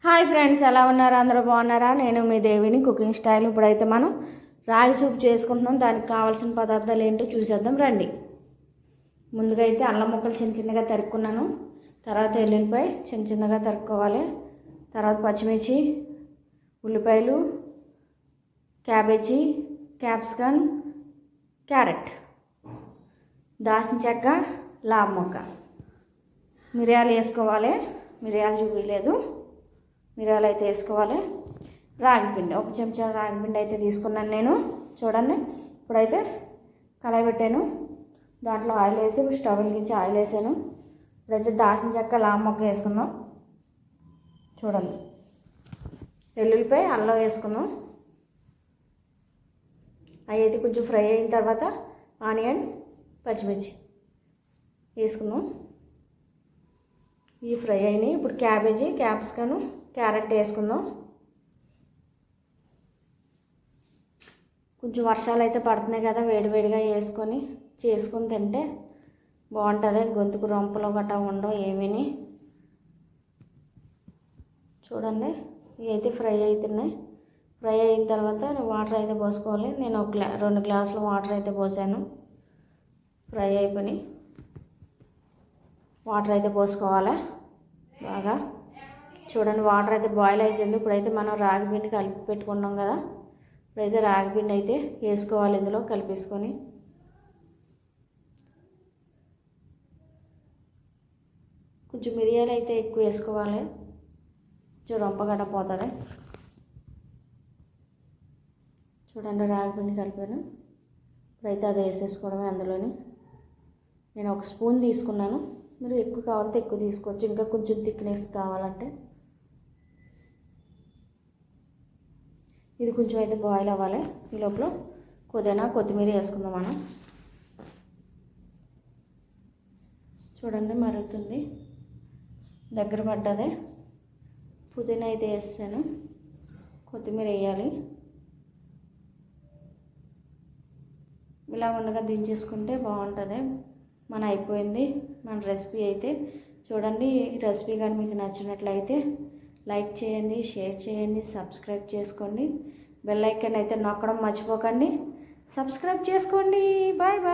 Hi friends, ఎలా ఉన్నారు? అందరూ బాగున్నారా? నేను మీ దేవిని, కుకింగ్ స్టైల్. ఇప్పుడైతే మనం రాగి సూప్ చేసుకుంటున్నాం. దానికి కావాల్సిన పదార్థాలు ఏంటో చూసేద్దాం రండి. ముందుగా అయితే అల్లం ముక్కలు చిన్న చిన్నగా తరుక్కున్నాను. తర్వాత ఎల్లుల్లిపాయ చిన్న చిన్నగా తరుక్కోవాలి. తర్వాత పచ్చిమిర్చి, ఉల్లిపాయలు, క్యాబేజీ, క్యాప్సికమ్, క్యారెట్, దాల్చిన చెక్క, లావ్ మొక్క, మిరియాలు వేసుకోవాలి. మిరియాలు చూపించలేదు, మిరియాలు అయితే వేసుకోవాలి. రాగిపిండి, ఒక చెంచా రాగిపిండి అయితే తీసుకున్నాను నేను. చూడండి, ఇప్పుడైతే కళాయి పెట్టాను. దాంట్లో ఆయిల్ వేసి స్టవ్ వెలిగించి ఆయిల్ వేసాను. ఇప్పుడైతే దాల్చిన చెక్క, లావ్ మొక్క వేసుకుందాం. చూడండి, వెల్లుల్లిపాయ, అల్లం వేసుకుందాం. అవి అయితే కొంచెం ఫ్రై అయిన తర్వాత ఆనియన్, పచ్చిమిర్చి వేసుకుందాం. ఇవి ఫ్రై అయినాయి. ఇప్పుడు క్యాబేజీ, క్యాప్సికమ్, క్యారెట్ వేసుకుందాం. కొంచెం వర్షాలు అయితే పడుతున్నాయి కదా, వేడివేడిగా వేసుకొని చేసుకొని తింటే బాగుంటుంది. గొంతుకు రొంపలు గట్రా ఉండవు ఏమీని. చూడండి, ఇవి అయితే ఫ్రై అవుతున్నాయి. ఫ్రై అయిన తర్వాత వాటర్ అయితే పోసుకోవాలి. నేను 2 గ్లాసుల వాటర్ అయితే పోసాను. ఫ్రై అయిపోయి వాటర్ అయితే పోసుకోవాలి బాగా. చూడండి, వాటర్ అయితే బాయిల్ అవుతుంది. ఇప్పుడైతే మనం రాగి పిండి కలిపి పెట్టుకున్నాం కదా, ఇప్పుడైతే రాగి పిండి అయితే వేసుకోవాలి. ఇందులో కలిపేసుకొని కొంచెం మిరియాలు అయితే ఎక్కువ వేసుకోవాలి, కొంచెం రొంపగడ్డ పోతుంది. చూడండి, రాగి పిండి కలిపాను. ఇప్పుడైతే అది వేసేసుకోవడమే అందులోని. నేను 1 స్పూన్ తీసుకున్నాను. మీరు ఎక్కువ కావాలంటే ఎక్కువ తీసుకోవచ్చు, ఇంకా కొంచెం థిక్నెస్ కావాలంటే. ఇది కొంచెం అయితే బాయిల్ అవ్వాలి. ఈ లోపల పుదీనా, కొత్తిమీర వేసుకుందాం మనం. చూడండి, మరుగుతుంది, దగ్గర పడ్డది. పుదీనా అయితే వేస్తాను, కొత్తిమీర వేయాలి. ఇలా ఉండగా దించేసుకుంటే బాగుంటుంది. మన అయిపోయింది మన రెసిపీ అయితే. చూడండి, ఈ రెసిపీ కానీ మీకు నచ్చినట్లయితే లైక్ చేయండి, షేర్ చేయండి, సబ్స్క్రైబ్ చేసుకోండి. బెల్ ఐకాన్ అయితే నొక్కడం మర్చిపోకండి. సబ్స్క్రైబ్ చేసుకోండి. Bye bye.